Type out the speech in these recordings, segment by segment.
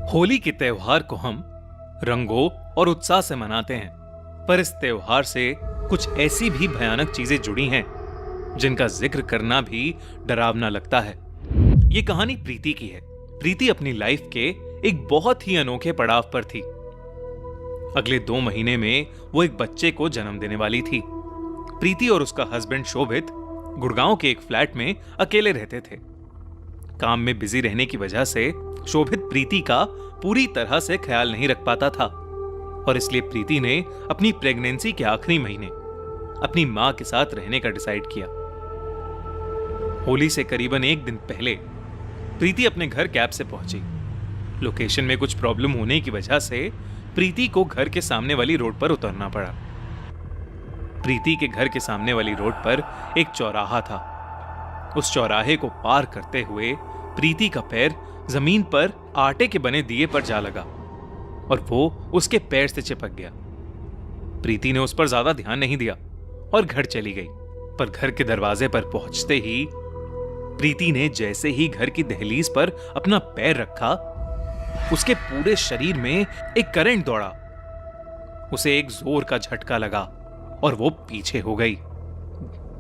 होली के त्योहार को हम रंगों और उत्साह से मनाते हैं, पर इस त्योहार से कुछ ऐसी भी भयानक चीजें जुड़ी हैं जिनका जिक्र करना भी डरावना लगता है। ये कहानी प्रीति की है। प्रीति अपनी लाइफ के एक बहुत ही अनोखे पड़ाव पर थी। अगले 2 महीने में वो एक बच्चे को जन्म देने वाली थी। प्रीति और उसका हस्बैंड शोभित गुड़गांव के एक फ्लैट में अकेले रहते थे। काम में बिजी रहने की वजह से शोभित प्रीति का पूरी तरह से ख्याल नहीं रख पाता था और इसलिए प्रीति ने अपनी प्रेगनेंसी के आखिरी महीने अपनी मां के साथ रहने का डिसाइड किया। होली से करीबन 1 दिन पहले प्रीति अपने घर कैब से पहुंची। लोकेशन में कुछ प्रॉब्लम होने की वजह से प्रीति को घर के सामने वाली रोड पर उतरना पड़ा। प्रीति के घर के सामने वाली रोड पर एक चौराहा था। उस चौराहे को पार करते हुए प्रीति का पैर जमीन पर आटे के बने दिए पर जा लगा और वो उसके पैर से चिपक गया। प्रीति ने उस पर ज्यादा ध्यान नहीं दिया और घर चली गई। पर घर के दरवाजे पर पहुंचते ही प्रीति ने जैसे ही घर की दहलीज पर अपना पैर रखा, उसके पूरे शरीर में एक करंट दौड़ा। उसे एक जोर का झटका लगा और वो पीछे हो गई।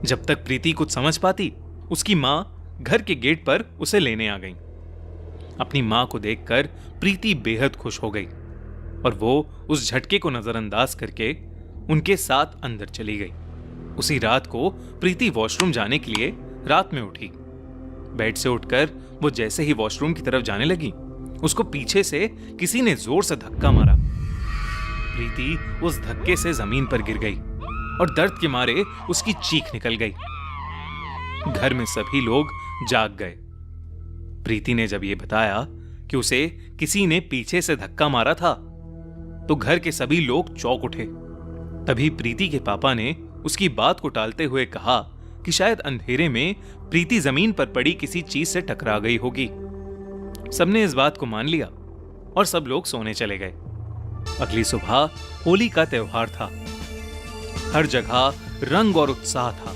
जब तक प्रीति कुछ समझ पाती, उसकी मां घर के गेट पर उसे लेने आ गई। अपनी मां को देखकर प्रीति बेहद खुश हो गई और वो उस झटके को नजरअंदाज करके उनके साथ अंदर चली गई। उसी रात को प्रीति वॉशरूम जाने के लिए रात में उठी। बेड से उठकर वो जैसे ही वॉशरूम की तरफ जाने लगी, उसको पीछे से किसी ने जोर से धक्का मारा। प्रीति उस धक्के से जमीन पर गिर गई और दर्द के मारे उसकी चीख निकल गई। घर में सभी लोग जाग गए। प्रीति ने जब यह बताया कि उसे किसी ने पीछे से धक्का मारा था, तो घर के सभी लोग चौंक उठे। तभी प्रीति के पापा ने उसकी बात को टालते हुए कहा कि शायद अंधेरे में प्रीति जमीन पर पड़ी किसी चीज से टकरा गई होगी। सबने इस बात को मान लिया और सब लोग सोने चले गए। अगली सुबह होली का त्योहार था। हर जगह रंग और उत्साह था।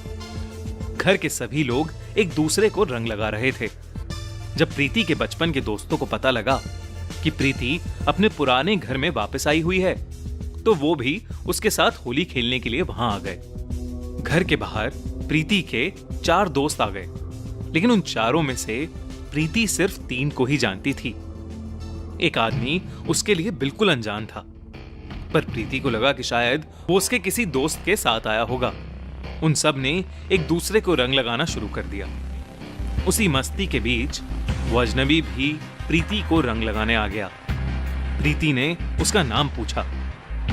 घर के सभी लोग एक दूसरे को रंग लगा रहे थे। जब प्रीति के बचपन के दोस्तों को पता लगा कि प्रीति अपने पुराने घर में वापस आई हुई है, तो वो भी उसके साथ होली खेलने के लिए वहां आ गए। घर के बाहर प्रीति के 4 दोस्त आ गए, लेकिन उन चारों में से प्रीति सिर्फ 3 को ही जानती थी। एक आदमी उसके लिए बिल्कुल अनजान था, पर प्रीति को लगा कि शायद वो उसके किसी दोस्त के साथ आया होगा। उन सब ने एक दूसरे को रंग लगाना शुरू कर दिया। उसी मस्ती के बीच वो अजनबी भी प्रीति को रंग लगाने आ गया। प्रीति ने उसका नाम पूछा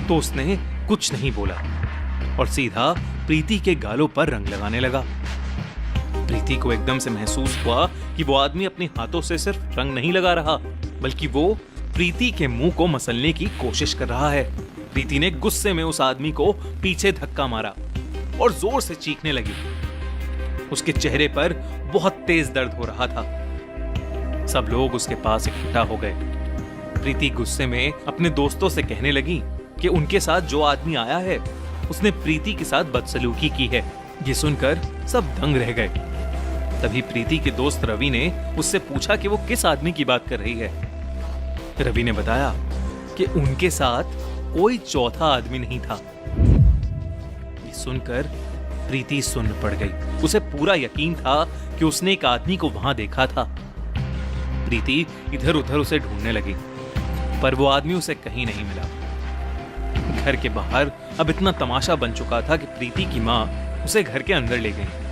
तो उसने कुछ नहीं बोला और सीधा प्रीति के गालों पर रंग लगाने लगा। प्रीति को एकदम से महसूस हुआ कि वो आदमी अपने हाथों से सिर्फ रंग नहीं लगा रहा, बल्कि वो प्रीति के मुंह को मसलने की कोशिश कर रहा है। प्रीति ने गुस्से में उस आदमी को पीछे धक्का मारा और जोर से चीखने लगी। उसके चेहरे पर बहुत तेज दर्द हो रहा था। सब लोग उसके पास इकट्ठा हो गए। प्रीति गुस्से में अपने दोस्तों से कहने लगी कि उनके साथ जो आदमी आया है, उसने प्रीति के साथ बदसलूकी की है। ये सुनकर सब दंग रह गए। तभी प्रीति के दोस्त रवि ने उससे पूछा कि वो किस आदमी की बात कर रही है। रवि ने बताया कि उनके साथ कोई चौथा आदमी नहीं था। ये सुनकर प्रीति सुन्न पड़ गई। उसे पूरा यकीन था कि उसने एक आदमी को वहां देखा था। प्रीति इधर उधर उसे ढूंढने लगी, पर वो आदमी उसे कहीं नहीं मिला। घर के बाहर अब इतना तमाशा बन चुका था कि प्रीति की मां उसे घर के अंदर ले गई।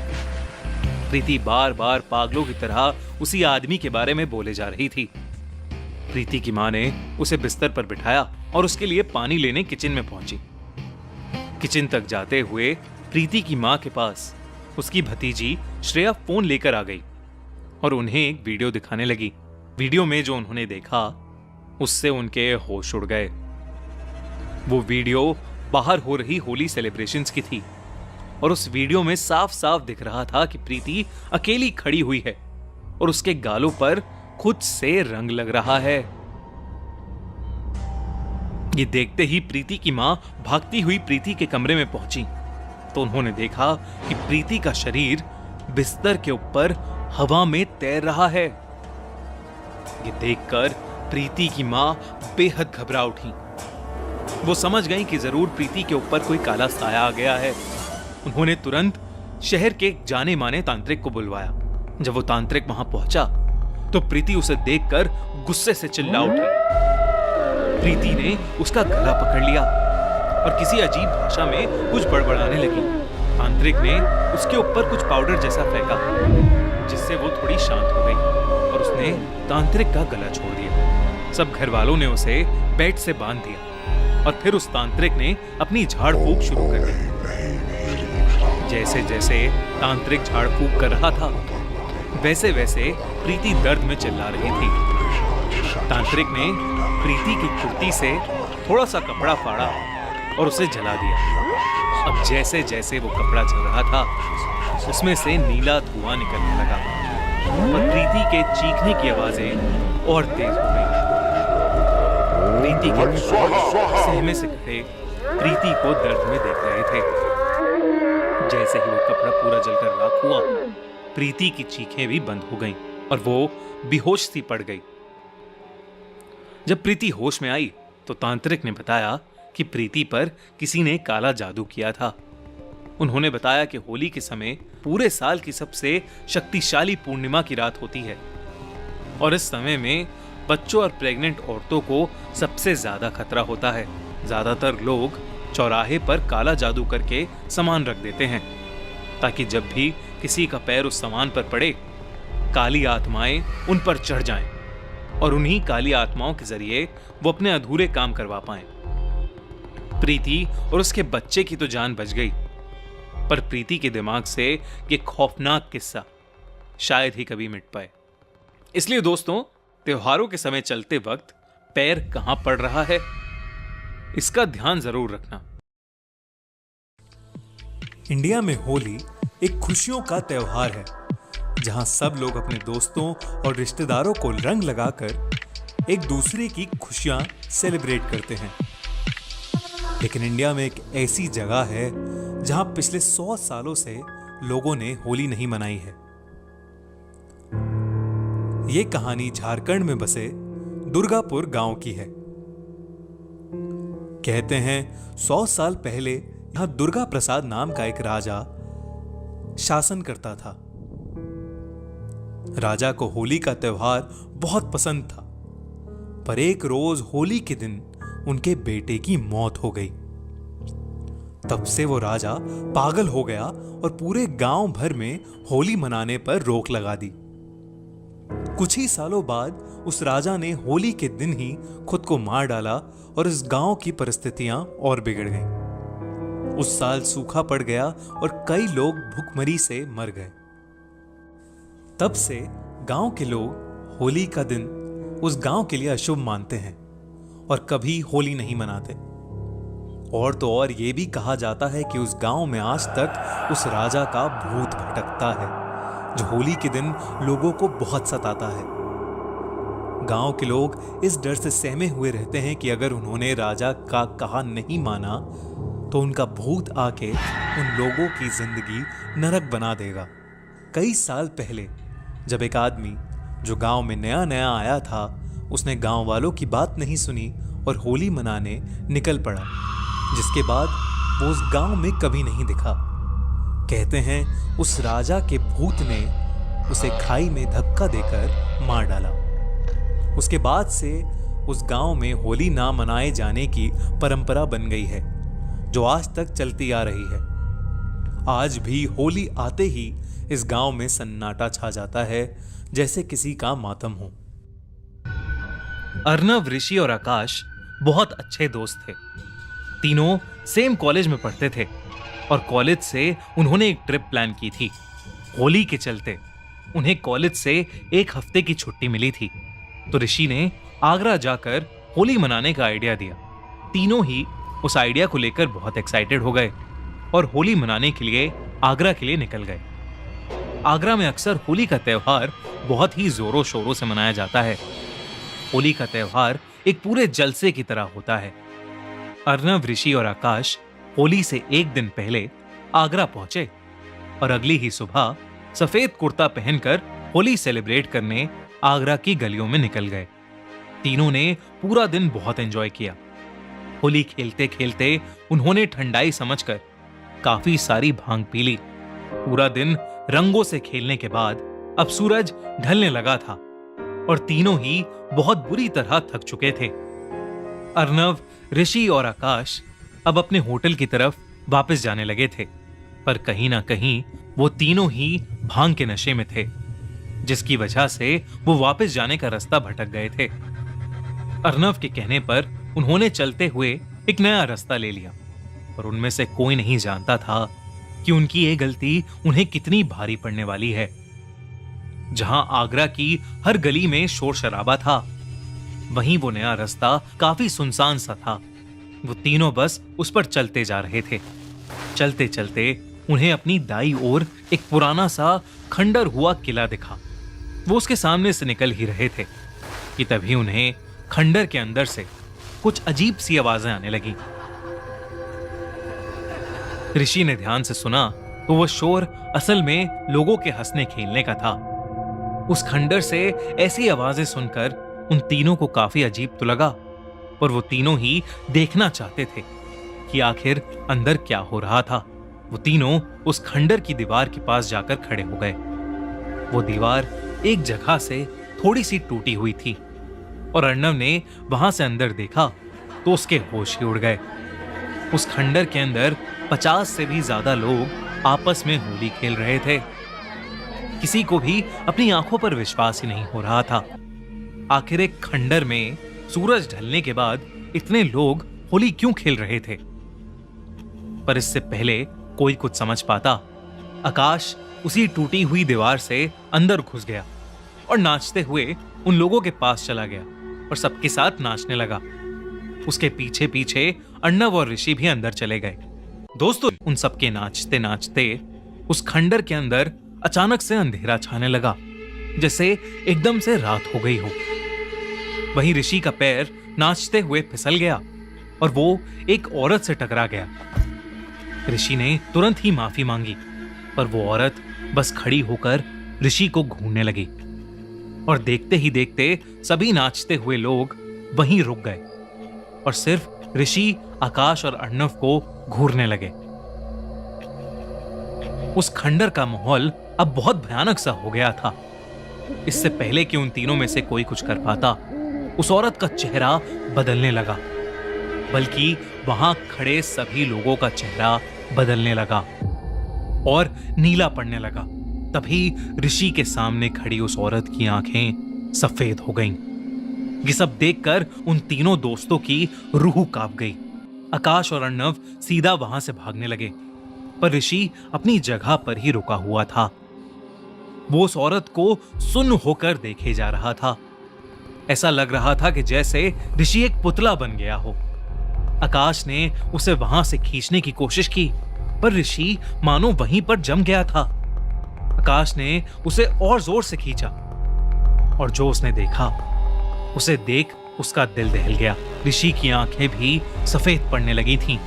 प्रीति बार बार पागलों की तरह उसी आदमी के बारे में बोले जा रही थी। प्रीति की मां ने उसे बिस्तर पर बिठाया और उसके लिए पानी लेने किचन में पहुंची। किचन तक जाते हुए प्रीति की मां के पास उसकी भतीजी श्रेया फोन लेकर आ गई और उन्हें एक वीडियो दिखाने लगी। वीडियो में जो उन्होंने देखा, उससे उनके होश उड़ गए। वो वीडियो बाहर हो रही होली सेलिब्रेशंस की थी और उस वीडियो में साफ साफ दिख रहा था कि प्रीति अकेली खड़ी हुई है और उसके गालों पर खुद से रंग लग रहा है। ये देखते ही प्रीति की मां भागती हुई प्रीति के कमरे में पहुंची तो उन्होंने देखा कि प्रीति का शरीर बिस्तर के ऊपर हवा में तैर रहा है। ये देखकर प्रीति की मां बेहद घबरा उठी। वो समझ गई कि जरूर प्रीति के ऊपर कोई काला साया आ गया है। उन्होंने तुरंत शहर के एक जाने माने तांत्रिक को बुलवाया। जब वो तांत्रिक वहां पहुंचा तो प्रीति उसे देखकर गुस्से से चिल्ला उठी। प्रीति ने उसका गला पकड़ लिया और किसी अजीब भाषा में कुछ बड़बड़ाने लगी। तांत्रिक ने उसके ऊपर कुछ पाउडर जैसा फेंका, जिससे वो थोड़ी शांत हो गई और उसने तांत्रिक का गला छोड़ दिया। सब घर वालों ने उसे बेड से बांध दिया और फिर उस तांत्रिक ने अपनी झाड़ फूंक शुरू कर दी। जैसे जैसे तांत्रिक झाड़ फूंक कर रहा था, वैसे वैसे प्रीति दर्द में चिल्ला रही थी। तांत्रिक ने प्रीति की कुर्ती से थोड़ा सा कपड़ा फाड़ा और उसे जला दिया। अब जैसे जैसे वो कपड़ा जल रहा था, उसमें से नीला धुआं निकलने लगा और प्रीति के चीखने की आवाजें और तेज हो गई। प्रीति के सहमे से खड़े प्रीति को दर्द में देख रहे थे। जैसे ही वो कपड़ा पूरा जलकर राख हुआ, प्रीति की चीखें भी बंद हो गईं और वो बेहोश सी पड़ गई। जब प्रीति होश में आई तो तांत्रिक ने बताया कि प्रीति पर किसी ने काला जादू किया था। उन्होंने बताया कि होली के समय पूरे साल की सबसे शक्तिशाली पूर्णिमा की रात होती है और इस समय में बच्चों और प्रेग्नेंट औरतों को सबसे ज्यादा खतरा होता है। ज्यादातर लोग चौराहे पर काला जादू करके सामान रख देते हैं ताकि जब भी किसी का पैर उस सामान पर पड़े, काली आत्माएं उन पर चढ़ जाएं और उन्हीं काली आत्माओं के जरिए वो अपने अधूरे काम करवा पाएं। प्रीति और उसके बच्चे की तो जान बच गई, पर प्रीति के दिमाग से ये खौफनाक किस्सा शायद ही कभी मिट पाए। इसलिए दोस्तों, त्योहारों के समय चलते वक्त पैर कहां पड़ रहा है, इसका ध्यान जरूर रखना। इंडिया में होली एक खुशियों का त्योहार है, जहां सब लोग अपने दोस्तों और रिश्तेदारों को रंग लगाकर एक दूसरे की खुशियां सेलिब्रेट करते हैं। लेकिन इंडिया में एक ऐसी जगह है जहां पिछले 100 सालों से लोगों ने होली नहीं मनाई है। यह कहानी झारखंड में बसे दुर्गापुर गांव की है। कहते हैं 100 साल पहले यहां दुर्गा प्रसाद नाम का एक राजा शासन करता था। राजा को होली का त्योहार बहुत पसंद था, पर एक रोज होली के दिन उनके बेटे की मौत हो गई। तब से वो राजा पागल हो गया और पूरे गांव भर में होली मनाने पर रोक लगा दी। कुछ ही सालों बाद उस राजा ने होली के दिन ही खुद को मार डाला और इस गांव की परिस्थितियां और बिगड़ गईं। उस साल सूखा पड़ गया और कई लोग भूखमरी से मर गए। तब से गांव के लोग होली का दिन उस गांव के लिए अशुभ मानते हैं और कभी होली नहीं मनाते। और तो और ये भी कहा जाता है कि उस गांव में आज तक उस राजा का भूत भटकता है, जो होली के दिन लोगों को बहुत सताता है। गांव के लोग इस डर से सहमे हुए रहते हैं कि अगर उन्होंने राजा का कहा नहीं माना तो उनका भूत आके उन लोगों की जिंदगी नरक बना देगा। कई साल पहले जब एक आदमी जो गांव में नया नया आया था, उसने गांव वालों की बात नहीं सुनी और होली मनाने निकल पड़ा, जिसके बाद वो उस गांव में कभी नहीं दिखा। कहते हैं उस राजा के भूत ने उसे खाई में धक्का देकर मार डाला। उसके बाद से उस गांव में होली ना मनाए जाने की परंपरा बन गई है, जो आज तक चलती आ रही है। आज भी होली आते ही इस गांव में सन्नाटा छा जाता है, जैसे किसी का मातम हो। अर्नव, ऋषि और आकाश बहुत अच्छे दोस्त थे। तीनों सेम कॉलेज में पढ़ते थे और कॉलेज से उन्होंने एक ट्रिप प्लान की थी। होली के चलते उन्हें कॉलेज से एक हफ्ते की छुट्टी मिली थी, तो ऋषि ने आगरा जाकर होली मनाने का आइडिया दिया। तीनों ही उस आइडिया को लेकर बहुत एक्साइटेड हो गए और होली मनाने के लिए आगरा के लिए निकल गए। आगरा में अक्सर होली का त्योहार बहुत ही जोरों शोरों से मनाया जाता है। होली का त्योहार एक पूरे जलसे की तरह होता है। अर्नव, ऋषि और आकाश होली से एक दिन पहले आगरा पहुंचे और अगली ही सुबह सफेद कुर्ता पहनकर होली सेलिब्रेट करने आगरा की गलियों में निकल गए। तीनों ने पूरा दिन बहुत एंजॉय किया। होली खेलते खेलते उन्होंने ठंडाई समझकर काफी सारी भांग पी ली। पूरा दिन रंगों से खेलने के बाद अब सूरज ढलने लगा था और तीनों ही बहुत बुरी तरह थक चुके थे। अर्नव, ऋषि और आकाश अब अपने होटल की तरफ वापस जाने लगे थे, पर कहीं ना कहीं वो तीनों ही भांग के नशे में थे, जिसकी वजह से वो वापस जाने का रास्ता भटक गए थे। अर्नव के कहने पर उन्होंने चलते हुए एक नया रास्ता ले लिया, और उनमें से कोई नहीं जानता था कि उनकी ये गलती उन्हें कितनी भारी पड़ने वाली है। जहां आगरा की हर गली में शोर शराबा था, वहीं वो नया रास्ता काफी सुनसान सा था। वो तीनों बस उस पर चलते जा रहे थे। चलते चलते उन्हें अपनी दाईं ओर एक पुराना सा खंडर हुआ किला दिखा। वो उसके सामने से निकल ही रहे थे कि तभी उन्हें खंडर के अंदर से कुछ अजीब सी आवाजें आने लगी। ऋषि ने ध्यान से सुना तो वो शोर असल में लोगों के हंसने खेलने का था। उस खंडर से ऐसी आवाजें सुनकर उन तीनों को काफी अजीब तो लगा, पर वो तीनों ही देखना चाहते थे कि आखिर अंदर क्या हो रहा था। वो तीनों उस खंडर की दीवार के पास जाकर खड़े हो गए। वो दीवार एक जगह से थोड़ी सी टूटी हुई थी और अर्नव ने वहां से अंदर देखा तो उसके होश ही उड़ गए। उस खंडर के अंदर 50 से भी ज्यादा लोग आपस में होली खेल रहे थे। किसी को भी अपनी आंखों पर विश्वास ही नहीं हो रहा था। आखिर एक खंडर में सूरज ढलने के बाद इतने लोग होली क्यों खेल रहे थे? पर इससे पहले कोई कुछ समझ पाता, आकाश उसी टूटी हुई दीवार से अंदर घुस गया और नाचते हुए उन लोगों के पास चला गया और सबके साथ नाचने लगा। उसके पीछे पीछे अर्नव और ऋषि भी अंदर चले गए। दोस्तों, उन सबके नाचते नाचते उस खंडर के अंदर अचानक से अंधेरा छाने लगा, जैसे एकदम से रात हो गई हो। वहीं ऋषि का पैर नाचते हुए फिसल गया और वो एक औरत से टकरा गया। ऋषि ने तुरंत ही माफी मांगी, पर वो औरत बस खड़ी होकर ऋषि को घूरने लगी और देखते ही देखते सभी नाचते हुए लोग वहीं रुक गए और सिर्फ ऋषि, आकाश और अर्नव को घूरने लगे। उस खंडर का माहौल अब बहुत भयानक सा हो गया था। इससे पहले कि उन तीनों में से कोई कुछ कर पाता, उस औरत का चेहरा बदलने लगा, बल्कि वहां खड़े सभी लोगों का चेहरा बदलने लगा और नीला पड़ने लगा। तभी ऋषि के सामने खड़ी उस औरत की आंखें सफेद हो गईं। ये सब देखकर उन तीनों दोस्तों की रूह कांप गई। आकाश और अर्नव सीधा वहां से भागने लगे, पर ऋषि अपनी जगह पर ही रुका हुआ था। वो उस औरत को सुन्न होकर देखे जा रहा था। ऐसा लग रहा था कि जैसे ऋषि एक पुतला बन गया हो। आकाश ने उसे वहां से खींचने की कोशिश की, पर ऋषि मानो वहीं पर जम गया था। आकाश ने उसे और जोर से खींचा और जो उसने देखा, उसे देख उसका दिल दहल गया। ऋषि की आंखें भी सफेद पड़ने लगी थीं।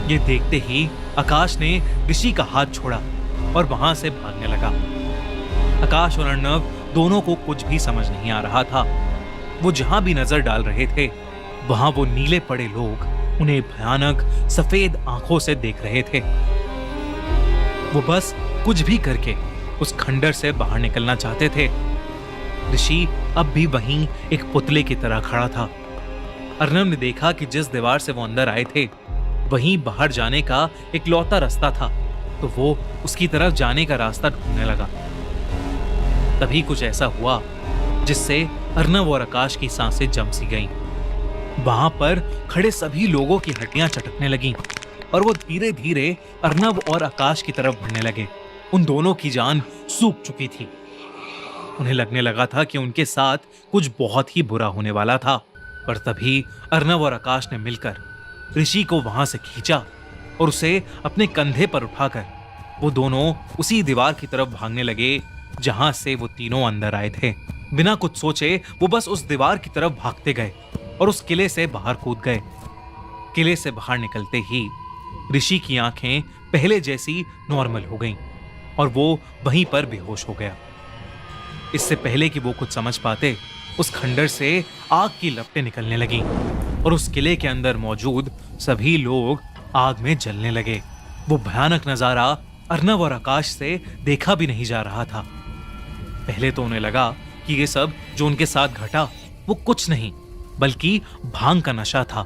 ये देखते ही आकाश ने ऋषि का हाथ छोड़ा और वहां से भागने लगा। आकाश और अर्नव दोनों को कुछ भी समझ नहीं आ रहा था। वो जहां भी नजर डाल रहे थे, वहां वो नीले पड़े लोग उन्हें भयानक सफेद आंखों से देख रहे थे। वो बस कुछ भी करके उस खंडर से बाहर निकलना चाहते थे। ऋषि अब भी वहीं एक पुतले की तरह खड़ा था। अर्नव ने देखा कि जिस दीवार से वो अंदर आए थे, वहीं बाहर जाने का एक लौता रास्ता था, तो वो उसकी तरफ जाने का रास्ता ढूंढने लगा। तभी कुछ ऐसा हुआ जिससे अर्नव और आकाश की सांसें जम सी गईं। वहां पर खड़े सभी लोगों की हड्डियां चटकने लगीं और वो धीरे धीरे अर्नव और आकाश की तरफ बढ़ने लगे। उन दोनों की जान सूख चुकी थी। उन्हें लगने लगा था कि उनके साथ कुछ बहुत ही बुरा होने वाला था, पर तभी अर्नव और आकाश ने मिलकर ऋषि को वहां से खींचा और उसे अपने कंधे पर उठाकर वो दोनों उसी दीवार की तरफ भागने लगे जहां से वो तीनों अंदर आए थे। बिना कुछ सोचे वो बस उस दीवार की तरफ भागते गए और उस किले से बाहर कूद गए। किले से बाहर निकलते ही ऋषि की आंखें पहले जैसी नॉर्मल हो गईं और वो वहीं पर बेहोश हो गया। इससे पहले कि वो कुछ समझ पाते, उस खंडर से आग की लपटें निकलने लगीं और उस किले के अंदर मौजूद सभी लोग आग में जलने लगे। वो भयानक नजारा अर्नव और आकाश से देखा भी नहीं जा रहा था। पहले तो उन्हें लगा कि ये सब जो उनके साथ घटा वो कुछ नहीं बल्कि भांग का नशा था।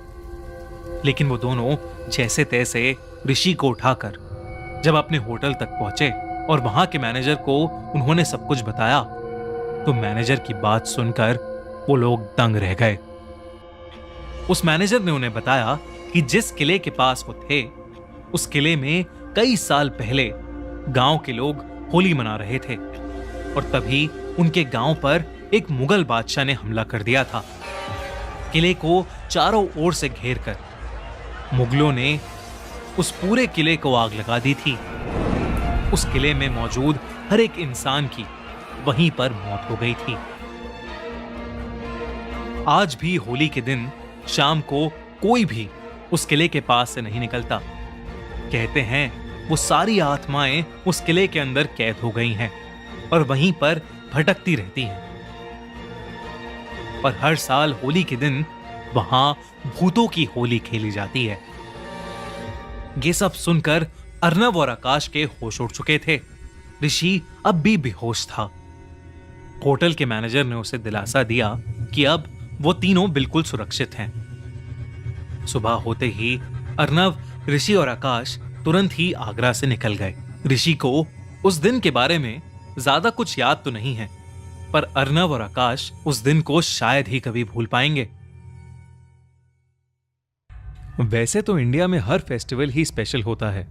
लेकिन वो दोनों जैसे तैसे ऋषि को उठाकर जब अपने होटल तक पहुंचे और वहां के मैनेजर को उन्होंने सब कुछ बताया तो मैनेजर की बात सुनकर वो लोग दंग रह गए। उस मैनेजर ने उन्हें बताया कि जिस किले के पास वो थे उस किले में कई साल पहले गांव के लोग होली मना रहे थे और तभी उनके गांव पर एक मुगल बादशाह ने हमला कर दिया था। किले को चारों ओर से घेरकर मुगलों ने उस पूरे किले को आग लगा दी थी। उस किले में मौजूद हर एक इंसान की वहीं पर मौत हो गई थी। आज भी होली के दिन शाम को कोई भी उस किले के पास से नहीं निकलता। कहते हैं वो सारी आत्माएं उस किले के अंदर कैद हो गई हैं और वहीं पर भटकती रहती हैं। और हर साल होली के दिन वहां भूतों की होली खेली जाती है। ये सब सुनकर अर्नव और आकाश के होश उड़ चुके थे। ऋषि अब भी बेहोश था। होटल के मैनेजर ने उसे दिलासा दिया कि अब वो तीनों बिल्कुल सुरक्षित हैं। सुबह होते ही अर्नव, ऋषि और आकाश तुरंत ही आगरा से निकल गए। ऋषि को उस दिन के बारे में ज्यादा कुछ याद तो नहीं है, पर अर्नव और आकाश उस दिन को शायद ही कभी भूल पाएंगे। वैसे तो इंडिया में हर फेस्टिवल ही स्पेशल होता है,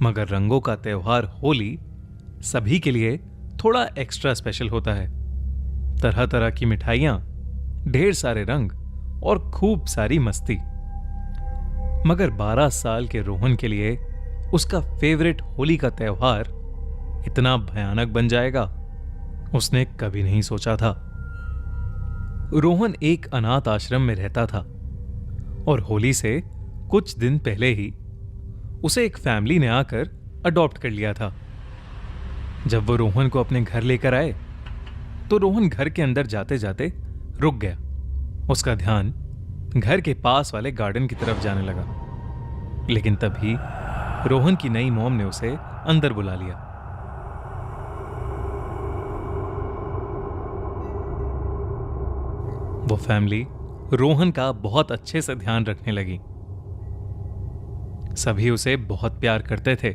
मगर रंगों का त्योहार होली सभी के लिए थोड़ा एक्स्ट्रा स्पेशल होता है। तरह तरह की मिठाइयां, ढेर सारे रंग और खूब सारी मस्ती। मगर 12 साल के रोहन के लिए उसका फेवरेट होली का त्योहार इतना भयानक बन जाएगा उसने कभी नहीं सोचा था। रोहन एक अनाथ आश्रम में रहता था और होली से कुछ दिन पहले ही उसे एक फैमिली ने आकर अडॉप्ट कर लिया था। जब वो रोहन को अपने घर लेकर आए तो रोहन घर के अंदर जाते जाते रुक गया। उसका ध्यान घर के पास वाले गार्डन की तरफ जाने लगा, लेकिन तभी रोहन की नई मॉम ने उसे अंदर बुला लिया। वो फैमिली रोहन का बहुत अच्छे से ध्यान रखने लगी। सभी उसे बहुत प्यार करते थे,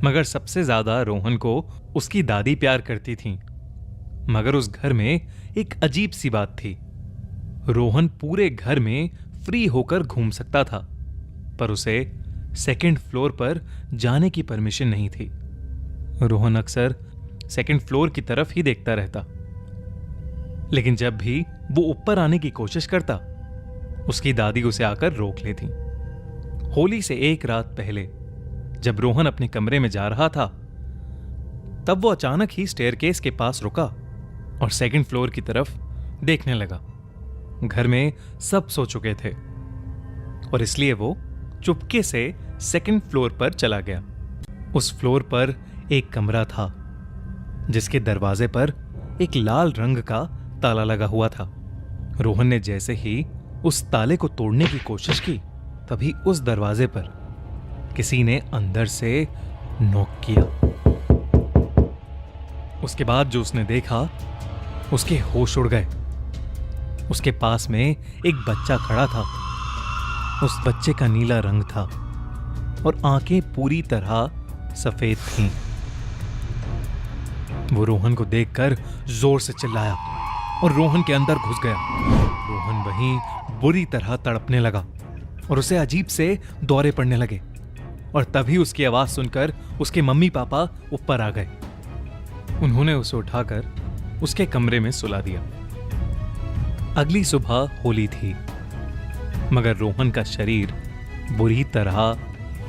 मगर सबसे ज्यादा रोहन को उसकी दादी प्यार करती थीं। मगर उस घर में एक अजीब सी बात थी। रोहन पूरे घर में फ्री होकर घूम सकता था, पर उसे सेकंड फ्लोर पर जाने की परमिशन नहीं थी। रोहन अक्सर सेकंड फ्लोर की तरफ ही देखता रहता, लेकिन जब भी वो ऊपर आने की कोशिश करता उसकी दादी उसे आकर रोक लेती। होली से एक रात पहले जब रोहन अपने कमरे में जा रहा था तब वो अचानक ही स्टेयरकेस के पास रुका और सेकंड फ्लोर की तरफ देखने लगा। घर में सब सो चुके थे और इसलिए वो चुपके से सेकंड फ्लोर पर चला गया। उस फ्लोर पर एक कमरा था जिसके दरवाजे पर एक लाल रंग का ताला लगा हुआ था। रोहन ने जैसे ही उस ताले को तोड़ने की कोशिश की तभी उस दरवाजे पर किसी ने अंदर से नॉक किया। उसके बाद जो उसने देखा उसके होश उड़ गए। उसके पास में एक बच्चा खड़ा था। उस बच्चे का नीला रंग था और आंखें पूरी तरह सफेद थीं। वो रोहन को देखकर जोर से चिल्लाया और रोहन के अंदर घुस गया। रोहन वहीं बुरी तरह तड़पने लगा और उसे अजीब से दौरे पड़ने लगे और तभी उसकी आवाज सुनकर उसके मम्मी पापा ऊपर आ गए। उन्होंने उसे उठाकर उसके कमरे में सुला दिया। अगली सुबह होली थी, मगर रोहन का शरीर बुरी तरह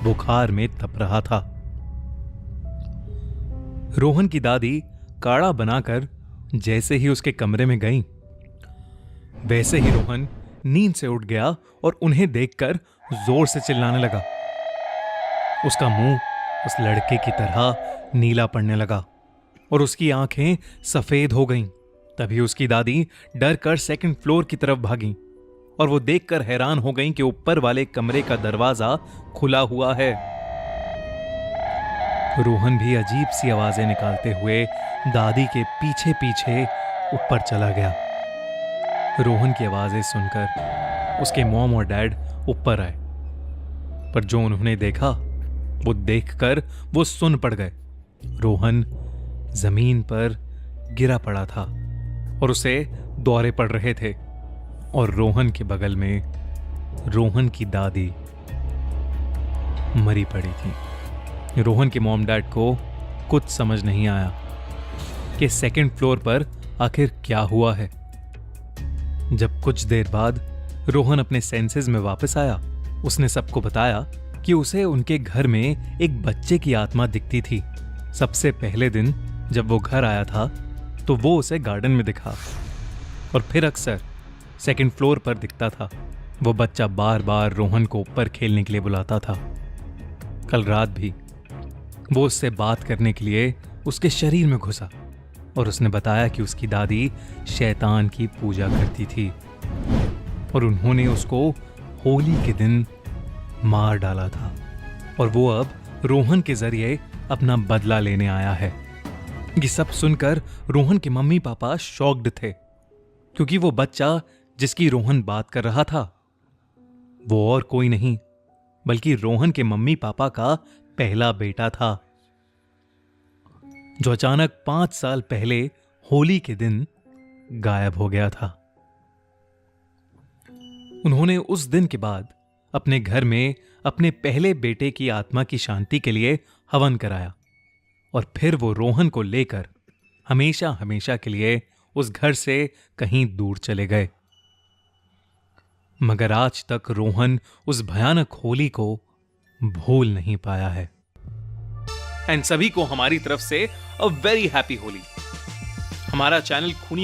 बुखार में तप रहा था। रोहन की दादी काढ़ा बनाकर जैसे ही उसके कमरे में गई वैसे ही रोहन नींद से उठ गया और उन्हें देखकर जोर से चिल्लाने लगा। उसका मुंह उस लड़के की तरह नीला पड़ने लगा और उसकी आंखें सफेद हो गईं तभी उसकी दादी डर कर सेकंड फ्लोर की तरफ भागी और वो देखकर हैरान हो गईं कि ऊपर वाले कमरे का दरवाजा खुला हुआ है। रोहन भी अजीब सी आवाजें निकालते हुए दादी के पीछे पीछे ऊपर चला गया। रोहन की आवाजें सुनकर उसके मॉम और डैड ऊपर आए, पर जो उन्होंने देखा वो देखकर वो सुन पड़ गए। रोहन जमीन पर गिरा पड़ा था और उसे दौरे पड़ रहे थे और रोहन के बगल में रोहन की दादी मरी पड़ी थी। रोहन के मॉम डैड को कुछ समझ नहीं आया कि सेकंड फ्लोर पर आखिर क्या हुआ है। जब कुछ देर बाद रोहन अपने सेंसेस में वापस आया, उसने सबको बताया कि उसे उनके घर में एक बच्चे की आत्मा दिखती थी। सबसे पहले दिन जब वो घर आया था तो वो उसे गार्डन में दिखा और फिर अक्सर सेकंड फ्लोर पर दिखता था। वो बच्चा बार बार रोहन को ऊपर खेलने के लिए बुलाता था। कल रात भी वो उससे बात करने के लिए उसके शरीर में घुसा और उसने बताया कि उसकी दादी शैतान की पूजा करती थी और उन्होंने उसको होली के दिन मार डाला था और वो अब रोहन के जरिए अपना बदला लेने आया है। ये सब सुनकर रोहन के मम्मी पापा शॉक्ड थे, क्योंकि वो बच्चा जिसकी रोहन बात कर रहा था वो और कोई नहीं बल्कि रोहन के मम्मी पापा का पहला बेटा था, जो अचानक 5 साल पहले होली के दिन गायब हो गया था। उन्होंने उस दिन के बाद अपने घर में अपने पहले बेटे की आत्मा की शांति के लिए हवन कराया और फिर वो रोहन को लेकर हमेशा हमेशा के लिए उस घर से कहीं दूर चले गए। मगर आज तक रोहन उस भयानक होली को भूल नहीं पाया है। एंड सभी को हमारी तरफ से अ वेरी हैप्पी होली। हमारा चैनल खूनी